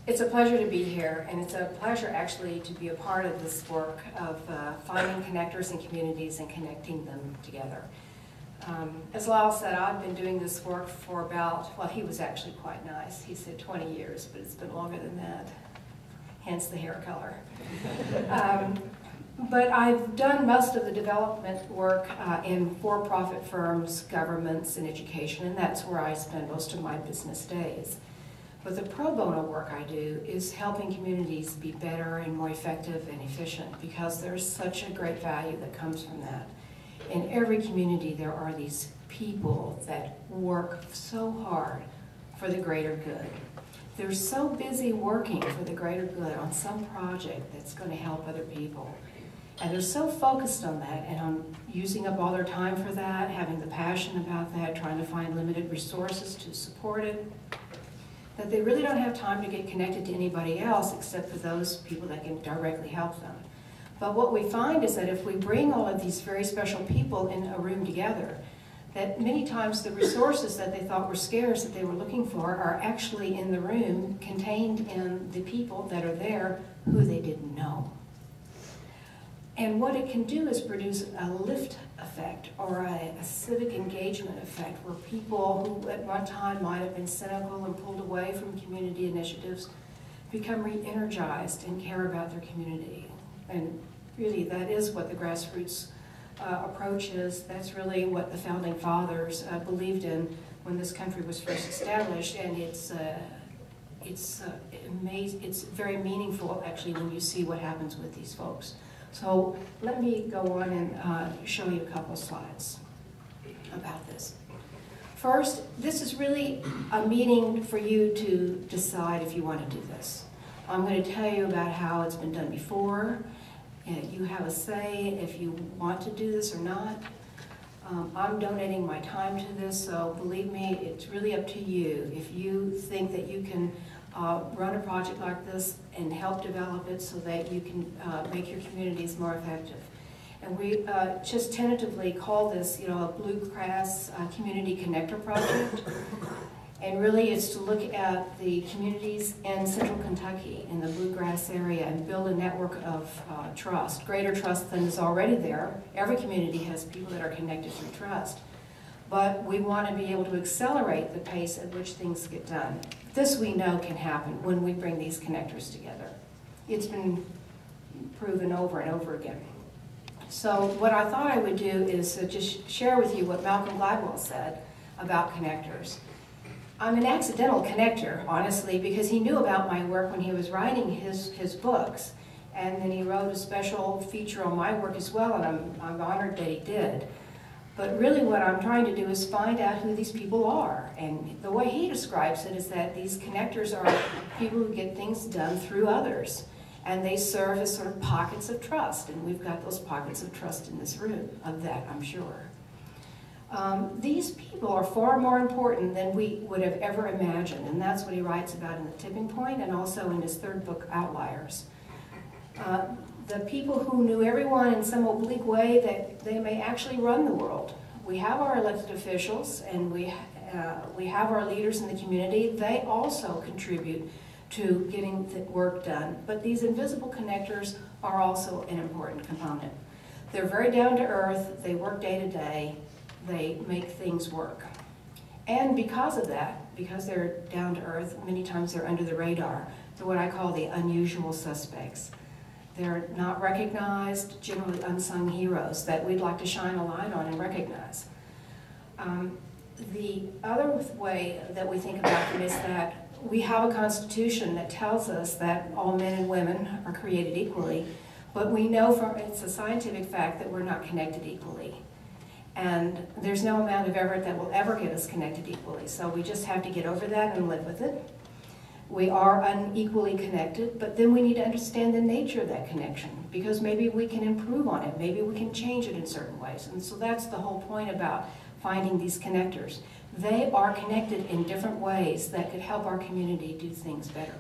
It's a pleasure to be here, and it's a pleasure actually to be a part of this work of finding connectors in communities and connecting them together. As Lyle said, I've been doing this work for about, well, he was actually quite nice. He said 20 years, but it's been longer than that, hence the hair color. But I've done most of the development work in for-profit firms, governments, and education, and that's where I spend most of my business days. But the pro bono work I do is helping communities be better and more effective and efficient, because there's such a great value that comes from that. In every community there are these people that work so hard for the greater good. They're so busy working for the greater good on some project that's going to help other people. And they're so focused on that and on using up all their time for that, having the passion about that, trying to find limited resources to support it, that they really don't have time to get connected to anybody else except for those people that can directly help them. But what we find is that if we bring all of these very special people in a room together, that many times the resources that they thought were scarce that they were looking for are actually in the room, contained in the people that are there who they didn't know. And what it can do is produce a lift effect or a civic engagement effect where people who at one time might have been cynical and pulled away from community initiatives become re-energized and care about their community. And really that is what the grassroots approach is. That's really what the founding fathers believed in when this country was first established, and it's very meaningful actually when you see what happens with these folks. So let me go on and show you a couple of slides about this. First, this is really a meeting for you to decide if you want to do this. I'm going to tell you about how it's been done before. You have a say if you want to do this or not. I'm donating my time to this, so believe me, it's really up to you. If you think that you can run a project like this and help develop it so that you can make your communities more effective. And we just tentatively call this, a Bluegrass Community Connector Project. And really it's to look at the communities in central Kentucky, in the Bluegrass area, and build a network of trust, greater trust than is already there. Every community has people that are connected through trust. But we want to be able to accelerate the pace at which things get done. This we know can happen when we bring these connectors together. It's been proven over and over again. So what I thought I would do is just share with you what Malcolm Gladwell said about connectors. I'm an accidental connector, honestly, because he knew about my work when he was writing his books. And then he wrote a special feature on my work as well, and I'm honored that he did. But really what I'm trying to do is find out who these people are. And the way he describes it is that these connectors are people who get things done through others. And they serve as sort of pockets of trust. And we've got those pockets of trust in this room, of that I'm sure. These people are far more important than we would have ever imagined. And that's what he writes about in The Tipping Point and also in his third book, Outliers. The people who knew everyone in some oblique way that they may actually run the world. We have our elected officials and we have our leaders in the community. They also contribute to getting the work done. But these invisible connectors are also an important component. They're very down to earth. They work day to day. They make things work. And because of that, because they're down to earth, many times they're under the radar. They're what I call the unusual suspects. They're not recognized, generally unsung heroes that we'd like to shine a light on and recognize. The other way that we think about them is that we have a constitution that tells us that all men and women are created equally, but we know it's a scientific fact that we're not connected equally. And there's no amount of effort that will ever get us connected equally, so we just have to get over that and live with it. We are unequally connected, but then we need to understand the nature of that connection, because maybe we can improve on it, maybe we can change it in certain ways. And so that's the whole point about finding these connectors. They are connected in different ways that could help our community do things better.